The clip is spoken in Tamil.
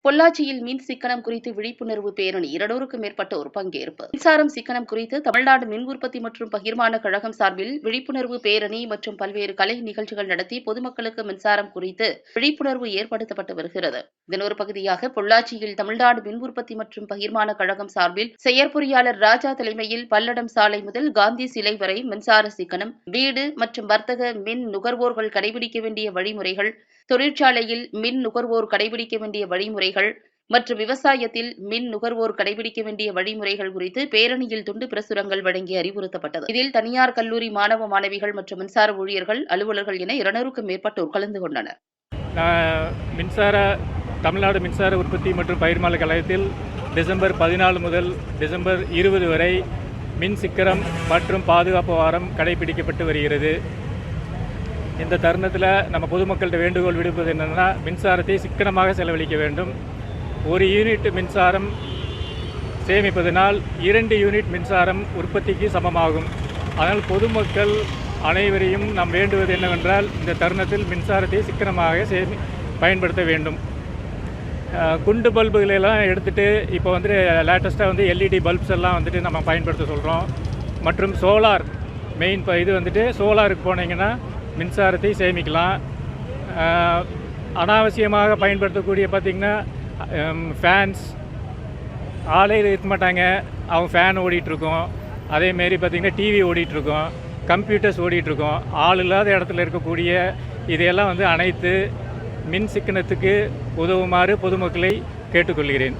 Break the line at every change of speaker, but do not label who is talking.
பொள்ளாச்சியில் மின் சிக்கனம் குறித்து விழிப்புணர்வு பேரணி 200க்கும் மேற்பட்டோர் பங்கேற்பு. மின்சாரம் சிக்கனம் குறித்து தமிழ்நாடு மின் உற்பத்தி மற்றும் பகிர்மான கழகம் சார்பில் விழிப்புணர்வு பேரணி மற்றும் பல்வேறு கலை நிகழ்ச்சிகள் நடத்தி பொதுமக்களுக்கு மின்சாரம் குறித்து விழிப்புணர்வு ஏற்படுத்தப்பட்டு வருகிறது. இதன் ஒரு பகுதியாக பொள்ளாச்சியில் தமிழ்நாடு மின் உற்பத்தி மற்றும் பகிர்மான கழகம் சார்பில் செயற்பொறியாளர் ராஜா தலைமையில் பல்லடம் சாலை முதல் காந்தி சிலை வரை மின்சார சிக்கனம், வீடு மற்றும் வர்த்தக மின் நுகர்வோர்கள் கடைபிடிக்க வேண்டிய வழிமுறைகள், தொழிற்சாலையில் மின் நுகர்வோர் கடைபிடிக்க வேண்டிய வழிமுறைகள் மற்றும் விவசாயத்தில் மின் நுகர்வோர் கடைபிடிக்க வேண்டிய வழிமுறைகள் குறித்து பேரணியில் துண்டு பிரசுரங்கள் வழங்கி அறிவுறுத்தப்பட்டது. இதில் தனியார் கல்லூரி மாணவ மாணவிகள் மற்றும் மின்சார ஊழியர்கள், அலுவலர்கள் என 200க்கும் மேற்பட்டோர் கலந்து கொண்டனர்.
தமிழ்நாடு மின்சார உற்பத்தி மற்றும் பகிர்மான கழகத்தில் டிசம்பர் 14 முதல் டிசம்பர் 20 வரை மின் சிக்கனம் மற்றும் பாதுகாப்பு வாரம் கடைபிடிக்கப்பட்டு வருகிறது. இந்த தருணத்தில் நம்ம பொதுமக்கள்கிட்ட வேண்டுகோள் விடுப்பது என்னென்னா, மின்சாரத்தை சிக்கனமாக செலவழிக்க வேண்டும். ஒரு யூனிட் மின்சாரம் சேமிப்பதனால் 2 யூனிட் மின்சாரம் உற்பத்திக்கு சமமாகும். அதனால் பொதுமக்கள் அனைவரையும் நாம் வேண்டுவது என்னவென்றால், இந்த தருணத்தில் மின்சாரத்தை சிக்கனமாக பயன்படுத்த வேண்டும். குண்டு பல்புகளெல்லாம் எடுத்துகிட்டு இப்போ லேட்டஸ்ட்டாக எல்இடி பல்ப்ஸ் எல்லாம் நம்ம பயன்படுத்த சொல்கிறோம். மற்றும் சோலார் மெயின் இது சோலாருக்கு போனீங்கன்னா மின்சாரத்தை சேமிக்கலாம். அனாவசியமாக பயன்படுத்தக்கூடிய பார்த்திங்கன்னா ஃபேன்ஸ், ஆளே இருக்க மாட்டாங்க, அவங்க ஃபேன் ஓடிட்டுருக்கோம். அதேமாரி பார்த்திங்கன்னா டிவி ஓடிட்டுருக்கோம், கம்ப்யூட்டர்ஸ் ஓடிட்டுருக்கோம். ஆள் இல்லாத இடத்துல இருக்கக்கூடிய இதையெல்லாம் அனைத்து மின் சிக்கனத்துக்கு உதவுமாறு பொதுமக்களை கேட்டுக்கொள்கிறேன்.